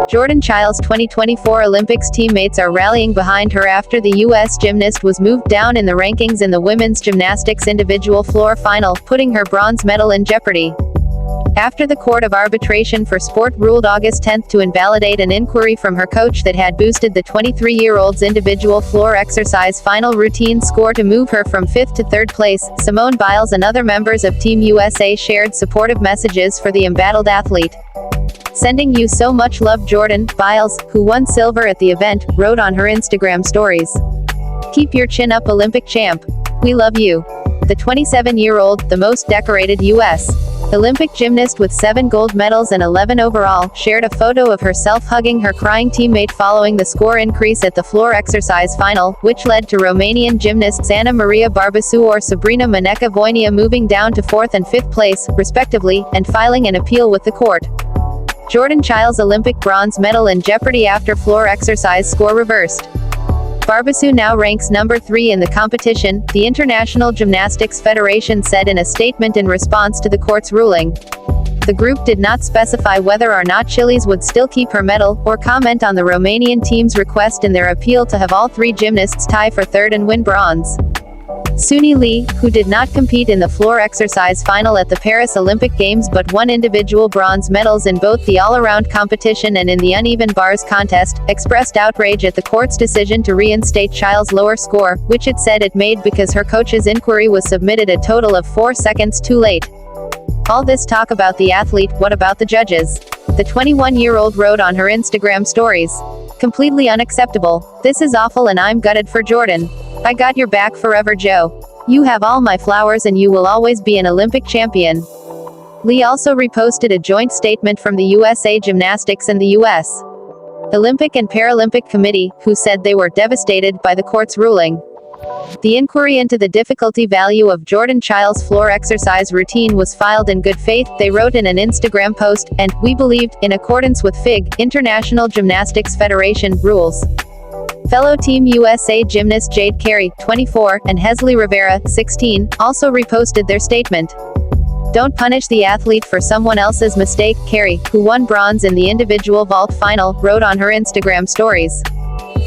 Jordan Chiles' 2024 Olympics teammates are rallying behind her after the U.S. gymnast was moved down in the rankings in the women's gymnastics individual floor final, putting her bronze medal in jeopardy. After the Court of Arbitration for Sport ruled August 10 to invalidate an inquiry from her coach that had boosted the 23-year-old's individual floor exercise final routine score to move her from 5th to 3rd place, Simone, Biles and other members of Team USA shared supportive messages for the embattled athlete. "Sending you so much love, Jordan," Biles, who won silver at the event, wrote on her Instagram stories. "Keep your chin up, Olympic champ. We love you." The 27-year-old, the most decorated U.S. Olympic gymnast with 7 gold medals and 11 overall, shared a photo of herself hugging her crying teammate following the score increase at the floor exercise final, which led to Romanian gymnasts Ana Maria Barbăsu or Sabrina Mănecă Voinea moving down to 4th and 5th place, respectively, and filing an appeal with the court. Jordan Chiles' Olympic bronze medal in jeopardy after floor exercise score reversed. Barbăsu now ranks number 3 in the competition, the International Gymnastics Federation said in a statement in response to the court's ruling. The group did not specify whether or not Chiles would still keep her medal, or comment on the Romanian team's request in their appeal to have all 3 gymnasts tie for 3rd and win bronze. Suni, who did not compete in the floor exercise final at the Paris Olympic Games but won individual bronze medals in both the all-around competition and in the uneven bars contest, expressed outrage at the court's decision to reinstate Chiles' lower score, which it said it made because her coach's inquiry was submitted a total of 4 seconds too late. "All this talk about the athlete, what about the judges?" the 21-year-old wrote on her Instagram stories. "Completely unacceptable. This is awful and I'm gutted for Jordan. I got your back forever, Joe. You have all my flowers and you will always be an Olympic champion." Lee also reposted a joint statement from the USA Gymnastics and the U.S. Olympic and Paralympic Committee, who said they were devastated by the court's ruling. The inquiry into the difficulty value of Jordan Chiles' floor exercise routine was filed in good faith, they wrote in an Instagram post, and, "we believed, in accordance with FIG, International Gymnastics Federation, rules." Fellow Team USA gymnast Jade Carey, 24, and Hesley Rivera, 16, also reposted their statement. "Don't punish the athlete for someone else's mistake," Carey, who won bronze in the individual vault final, wrote on her Instagram stories.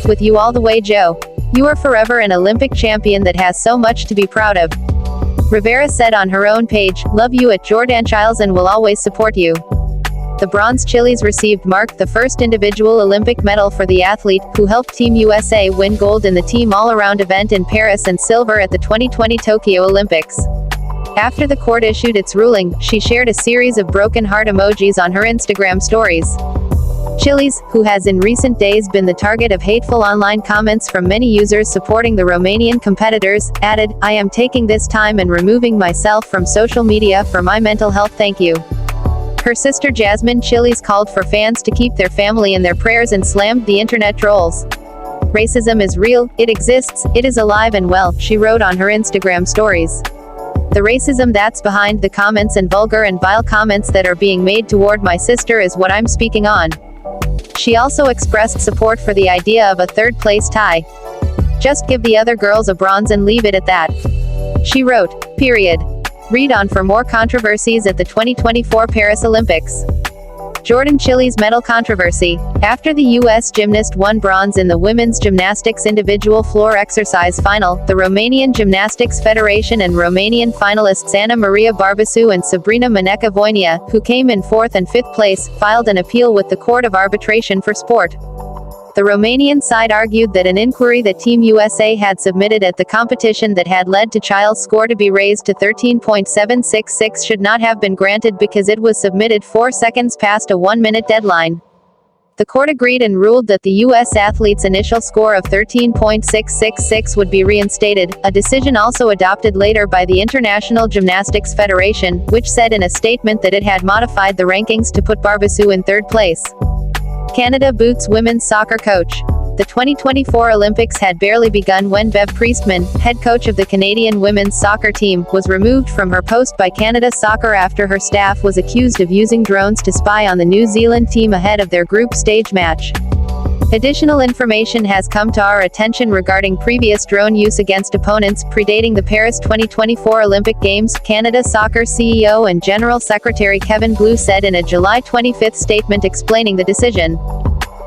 "With you all the way, Joe. You are forever an Olympic champion that has so much to be proud of." Rivera said on her own page, "Love you at Jordan Chiles and will always support you." The bronze Chiles received marked the first individual Olympic medal for the athlete, who helped Team USA win gold in the team all-around event in Paris and silver at the 2020 Tokyo Olympics. After the court issued its ruling, she shared a series of broken heart emojis on her Instagram stories. Chiles, who has in recent days been the target of hateful online comments from many users supporting the Romanian competitors, added, "I am taking this time and removing myself from social media for my mental health, thank you." Her sister Jasmine Chiles called for fans to keep their family in their prayers and slammed the internet trolls. "Racism is real, it exists, it is alive and well," she wrote on her Instagram stories. "The racism that's behind the comments and vulgar and vile comments that are being made toward my sister is what I'm speaking on." She also expressed support for the idea of a 3rd-place tie. "Just give the other girls a bronze and leave it at that," she wrote. Period. Read on for more controversies at the 2024 Paris Olympics. Jordan Chiles medal controversy. After the U.S. gymnast won bronze in the women's gymnastics individual floor exercise final, the Romanian Gymnastics Federation and Romanian finalists Ana Maria Barbăsu and Sabrina Mănecă Voinea, who came in 4th and 5th place, filed an appeal with the Court of Arbitration for Sport. The Romanian side argued that an inquiry that Team USA had submitted at the competition that had led to Chiles' score to be raised to 13.766 should not have been granted because it was submitted 4 seconds past a 1-minute deadline. The court agreed and ruled that the U.S. athlete's initial score of 13.666 would be reinstated, a decision also adopted later by the International Gymnastics Federation, which said in a statement that it had modified the rankings to put Barbăsu in 3rd place. Canada boots women's soccer coach. The 2024 Olympics had barely begun when Bev Priestman, head coach of the Canadian women's soccer team, was removed from her post by Canada Soccer after her staff was accused of using drones to spy on the New Zealand team ahead of their group stage match. Additional information has come to our attention regarding previous drone use against opponents predating the Paris 2024 Olympic Games, Canada Soccer CEO and General Secretary Kevin Blue said in a July 25 statement explaining the decision.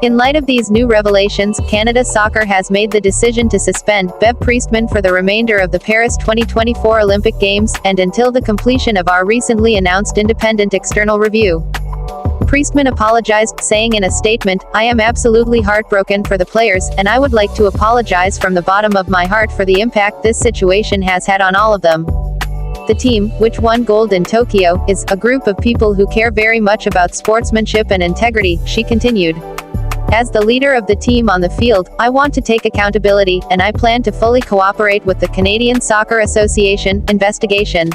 In light of these new revelations, Canada Soccer has made the decision to suspend Bev Priestman for the remainder of the Paris 2024 Olympic Games, and until the completion of our recently announced independent external review. Priestman apologized, saying in a statement, "I am absolutely heartbroken for the players, and I would like to apologize from the bottom of my heart for the impact this situation has had on all of them. The team, which won gold in Tokyo, is a group of people who care very much about sportsmanship and integrity," she continued. "As the leader of the team on the field, I want to take accountability, and I plan to fully cooperate with the Canadian Soccer Association investigation."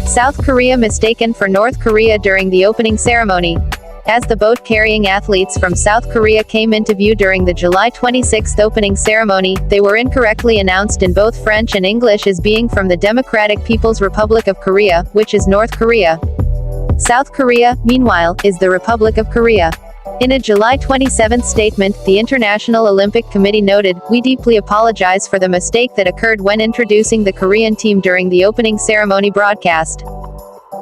South Korea mistaken for North Korea during the opening ceremony. As the boat carrying athletes from South Korea came into view during the July 26 opening ceremony, they were incorrectly announced in both French and English as being from the Democratic People's Republic of Korea, which is North Korea. South Korea, meanwhile, is the Republic of Korea. In a July 27 statement, the International Olympic Committee noted, "We deeply apologize for the mistake that occurred when introducing the Korean team during the opening ceremony broadcast."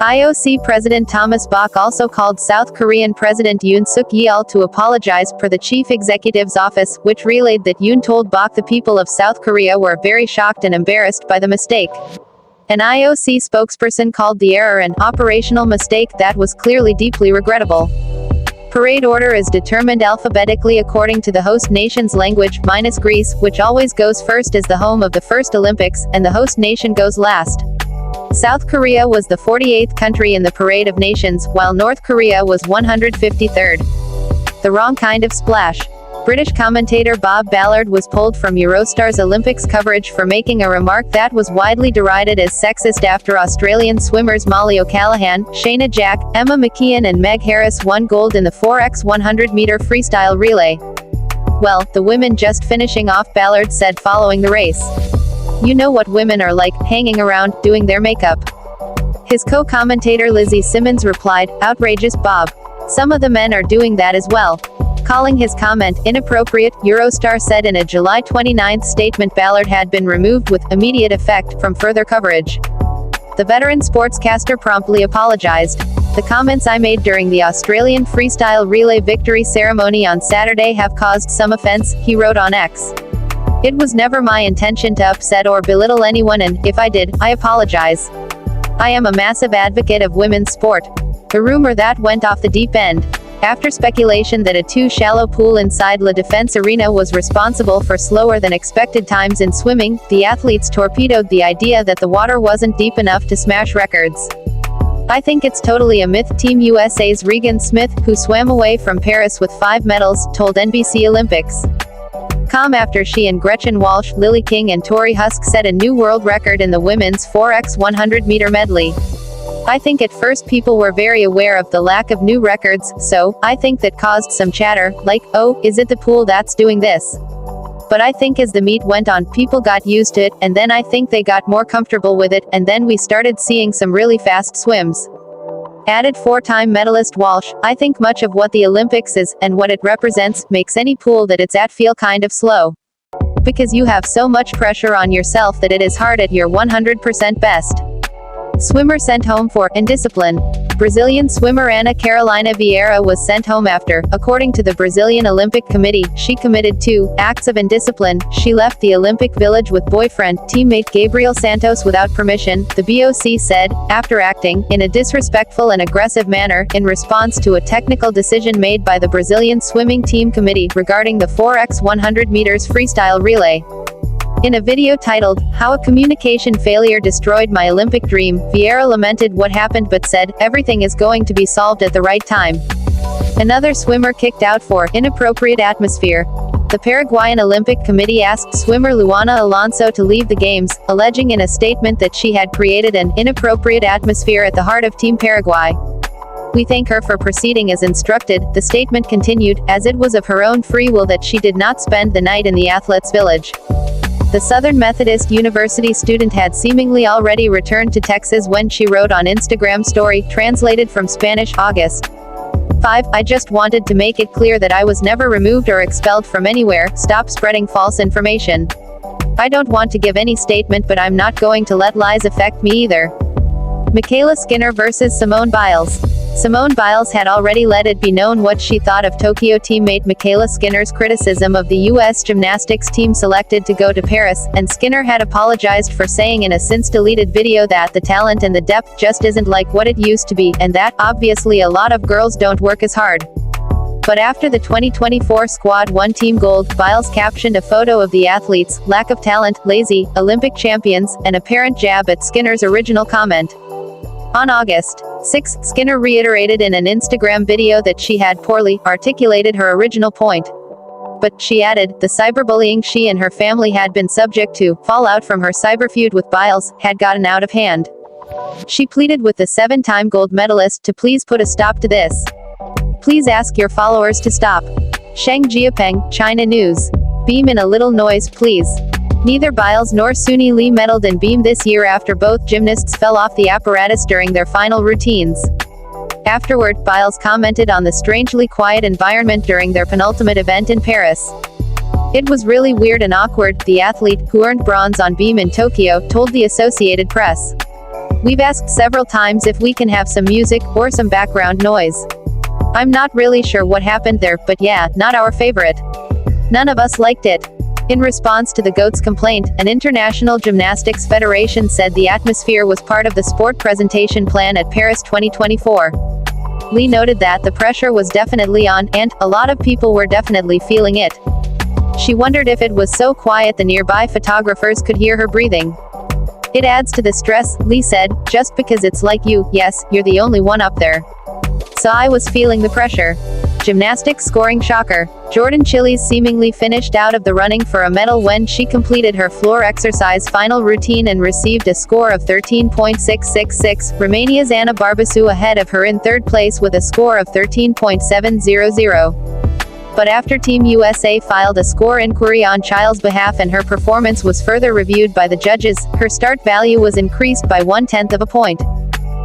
IOC President Thomas Bach also called South Korean President Yoon Suk-yeol to apologize, per the Chief Executive's office, which relayed that Yoon told Bach the people of South Korea were very shocked and embarrassed by the mistake. An IOC spokesperson called the error an operational mistake that was clearly deeply regrettable. Parade order is determined alphabetically according to the host nation's language, minus Greece, which always goes first as the home of the first Olympics, and the host nation goes last. South Korea was the 48th country in the Parade of Nations, while North Korea was 153rd. The wrong kind of splash. British commentator Bob Ballard was pulled from Eurostar's Olympics coverage for making a remark that was widely derided as sexist after Australian swimmers Molly O'Callaghan, Shayna Jack, Emma McKeon and Meg Harris won gold in the 4x100-meter freestyle relay. "Well, the women just finishing off," Ballard said following the race. "You know what women are like, hanging around, doing their makeup." His co-commentator Lizzie Simmons replied, "Outrageous, Bob. Some of the men are doing that as well." Calling his comment inappropriate, Eurostar said in a July 29 statement Ballard had been removed with immediate effect from further coverage. The veteran sportscaster promptly apologized. "The comments I made during the Australian freestyle relay victory ceremony on Saturday have caused some offense," he wrote on X. "It was never my intention to upset or belittle anyone, and, if I did, I apologize. I am a massive advocate of women's sport." A rumor that went off the deep end. After speculation that a too-shallow pool inside La Defense Arena was responsible for slower than expected times in swimming, the athletes torpedoed the idea that the water wasn't deep enough to smash records. "I think it's totally a myth," Team USA's Regan Smith, who swam away from Paris with 5 medals, told NBC Olympics. .com after she and Gretchen Walsh, Lily King and Tori Husk set a new world record in the women's 4x100-meter medley. "I think at first people were very aware of the lack of new records, so, I think that caused some chatter, like, oh, is it the pool that's doing this? But I think as the meet went on, people got used to it, and then I think they got more comfortable with it, and then we started seeing some really fast swims." Added 4-time medalist Walsh, "I think much of what the Olympics is, and what it represents, makes any pool that it's at feel kind of slow. Because you have so much pressure on yourself that it is hard at your 100% best." Swimmer sent home for indiscipline. Brazilian swimmer Ana Carolina Vieira was sent home after, according to the Brazilian Olympic Committee, she committed 2 acts of indiscipline. She left the Olympic Village with boyfriend, teammate Gabriel Santos without permission, the BOC said, after acting in a disrespectful and aggressive manner in response to a technical decision made by the Brazilian Swimming Team Committee regarding the 4x100 meters freestyle relay. In a video titled, "How a Communication Failure Destroyed My Olympic Dream," Vieira lamented what happened but said, "Everything is going to be solved at the right time." Another swimmer kicked out for inappropriate atmosphere. The Paraguayan Olympic Committee asked swimmer Luana Alonso to leave the Games, alleging in a statement that she had created an inappropriate atmosphere at the heart of Team Paraguay. "We thank her for proceeding as instructed," the statement continued, "as it was of her own free will that she did not spend the night in the athletes' village." The Southern Methodist University student had seemingly already returned to Texas when she wrote on Instagram story, translated from Spanish, August 5, "I just wanted to make it clear that I was never removed or expelled from anywhere. Stop spreading false information. I don't want to give any statement, but I'm not going to let lies affect me either." Michaela Skinner versus Simone Biles. Simone Biles had already let it be known what she thought of Tokyo teammate Michaela Skinner's criticism of the U.S. gymnastics team selected to go to Paris, and Skinner had apologized for saying in a since-deleted video that the talent and the depth just isn't like what it used to be, and that, obviously, a lot of girls don't work as hard. But after the 2024 squad won team gold, Biles captioned a photo of the athletes, lack of talent, lazy, Olympic champions, an apparent jab at Skinner's original comment. On August 6, Skinner reiterated in an Instagram video that she had poorly articulated her original point. But, she added, the cyberbullying she and her family had been subject to, fallout from her cyber feud with Biles, had gotten out of hand. She pleaded with the 7-time gold medalist to please put a stop to this. Please ask your followers to stop. Sheng Jiapeng, China News. Beam in a little noise, please. Neither Biles nor Suni Lee medaled in beam this year after both gymnasts fell off the apparatus during their final routines. Afterward, Biles commented on the strangely quiet environment during their penultimate event in Paris. It was really weird and awkward, the athlete, who earned bronze on beam in Tokyo, told the Associated Press. We've asked several times if we can have some music, or some background noise. I'm not really sure what happened there, but yeah, not our favorite. None of us liked it. In response to the GOAT's complaint, an International Gymnastics Federation said the atmosphere was part of the sport presentation plan at Paris 2024. Lee noted that the pressure was definitely on, and a lot of people were definitely feeling it. She wondered if it was so quiet the nearby photographers could hear her breathing. It adds to the stress, Lee said, just because it's like you, yes, you're the only one up there. So I was feeling the pressure. Gymnastics scoring shocker. Jordan Chiles seemingly finished out of the running for a medal when she completed her floor exercise final routine and received a score of 13.666, Romania's Ana Barbasou ahead of her in third place with a score of 13.700. But after Team USA filed a score inquiry on Chiles' behalf and her performance was further reviewed by the judges, her start value was increased by 1/10 of a point.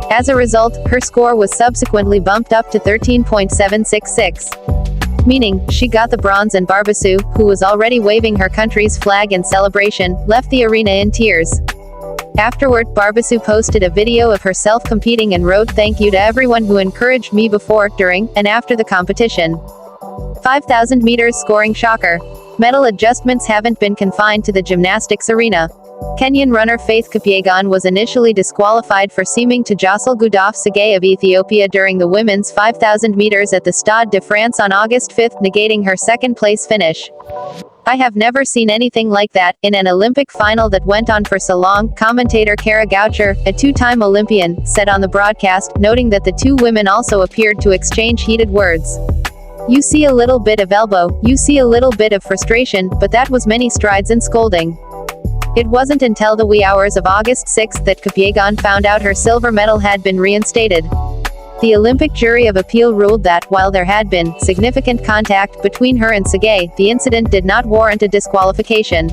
As a result, her score was subsequently bumped up to 13.766. Meaning, she got the bronze, and Barbasou, who was already waving her country's flag in celebration, left the arena in tears. Afterward, Barbasou posted a video of herself competing and wrote, "Thank you to everyone who encouraged me before, during, and after the competition." 5,000 meters scoring shocker. Medal adjustments haven't been confined to the gymnastics arena. Kenyan runner Faith Kipyegon was initially disqualified for seeming to jostle Gudaf Tsegay of Ethiopia during the women's 5,000 meters at the Stade de France on August 5, negating her second-place finish. I have never seen anything like that, in an Olympic final that went on for so long, commentator Kara Goucher, a two-time Olympian, said on the broadcast, noting that the two women also appeared to exchange heated words. You see a little bit of elbow, you see a little bit of frustration, but that was many strides and scolding. It wasn't until the wee hours of August 6 that Kipyegon found out her silver medal had been reinstated. The Olympic jury of appeal ruled that, while there had been significant contact between her and Tsegay, the incident did not warrant a disqualification.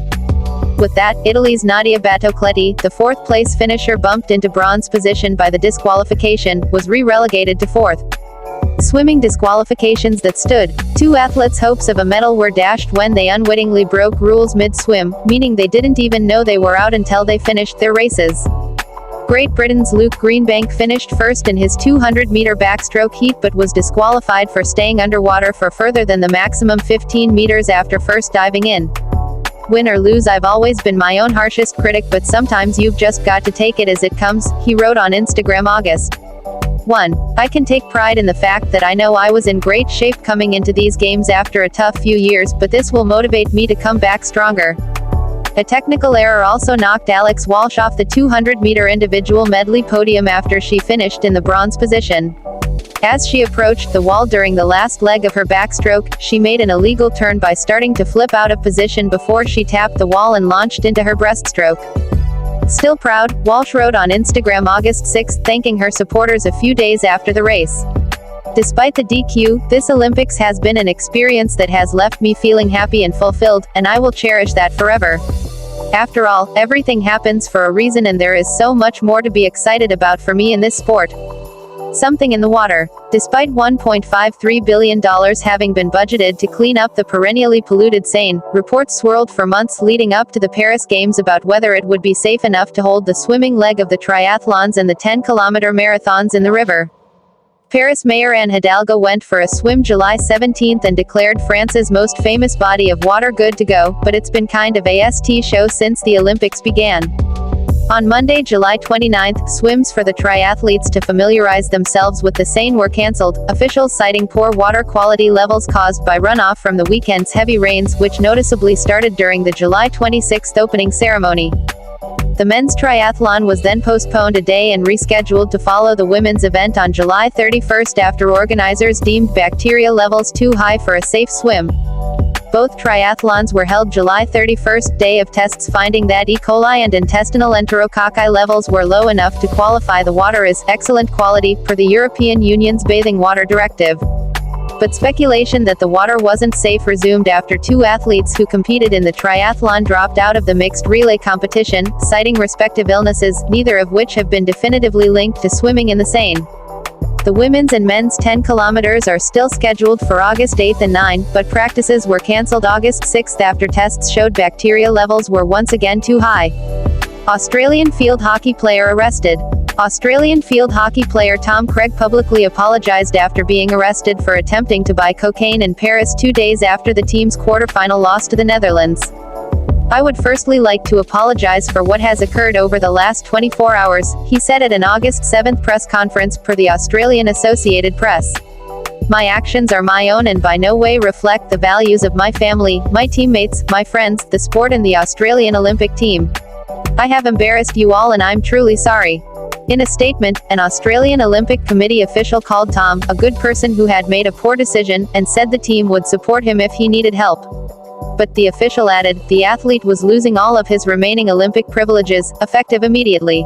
With that, Italy's Nadia Battocletti, the fourth-place finisher bumped into bronze position by the disqualification, was re-relegated to fourth. Swimming disqualifications that stood. Two athletes' hopes of a medal were dashed when they unwittingly broke rules mid-swim, meaning they didn't even know they were out until they finished their races. Great Britain's Luke Greenbank finished first in his 200-meter backstroke heat but was disqualified for staying underwater for further than the maximum 15 meters after first diving in. Win or lose, I've always been my own harshest critic, but sometimes you've just got to take it as it comes, he wrote on Instagram August 1. I can take pride in the fact that I know I was in great shape coming into these games after a tough few years, but this will motivate me to come back stronger. A technical error also knocked Alex Walsh off the 200-meter individual medley podium after she finished in the bronze position. As she approached the wall during the last leg of her backstroke, she made an illegal turn by starting to flip out of position before she tapped the wall and launched into her breaststroke. Still proud, Walsh wrote on Instagram August 6, thanking her supporters a few days after the race. Despite the DQ, this Olympics has been an experience that has left me feeling happy and fulfilled, and I will cherish that forever. After all, everything happens for a reason, and there is so much more to be excited about for me in this sport. Something in the water. Despite $1.53 billion having been budgeted to clean up the perennially polluted Seine, reports swirled for months leading up to the Paris Games about whether it would be safe enough to hold the swimming leg of the triathlons and the 10-kilometer marathons in the river. Paris Mayor Anne Hidalgo went for a swim July 17 and declared France's most famous body of water good to go, but it's been kind of a ST show since the Olympics began. On Monday, July 29, swims for the triathletes to familiarize themselves with the Seine were cancelled, officials citing poor water quality levels caused by runoff from the weekend's heavy rains, which noticeably started during the July 26 opening ceremony. The men's triathlon was then postponed a day and rescheduled to follow the women's event on July 31 after organizers deemed bacteria levels too high for a safe swim. Both triathlons were held July 31, day of tests finding that E. coli and intestinal enterococci levels were low enough to qualify the water as excellent quality, per the European Union's bathing water directive. But speculation that the water wasn't safe resumed after two athletes who competed in the triathlon dropped out of the mixed relay competition, citing respective illnesses, neither of which have been definitively linked to swimming in the Seine. The women's and men's 10 kilometers are still scheduled for August 8 and 9, but practices were cancelled August 6 after tests showed bacteria levels were once again too high. Australian field hockey player arrested. Australian field hockey player Tom Craig publicly apologized after being arrested for attempting to buy cocaine in Paris 2 days after the team's quarterfinal loss to the Netherlands. "I would firstly like to apologize for what has occurred over the last 24 hours, he said at an August 7 press conference per the Australian Associated Press. "My actions are my own and by no way reflect the values of my family, my teammates, my friends, the sport and the Australian Olympic team. I have embarrassed you all and I'm truly sorry." In a statement, an Australian Olympic Committee official called Tom a good person who had made a poor decision, and said the team would support him if he needed help. But the official added, the athlete was losing all of his remaining Olympic privileges, effective immediately.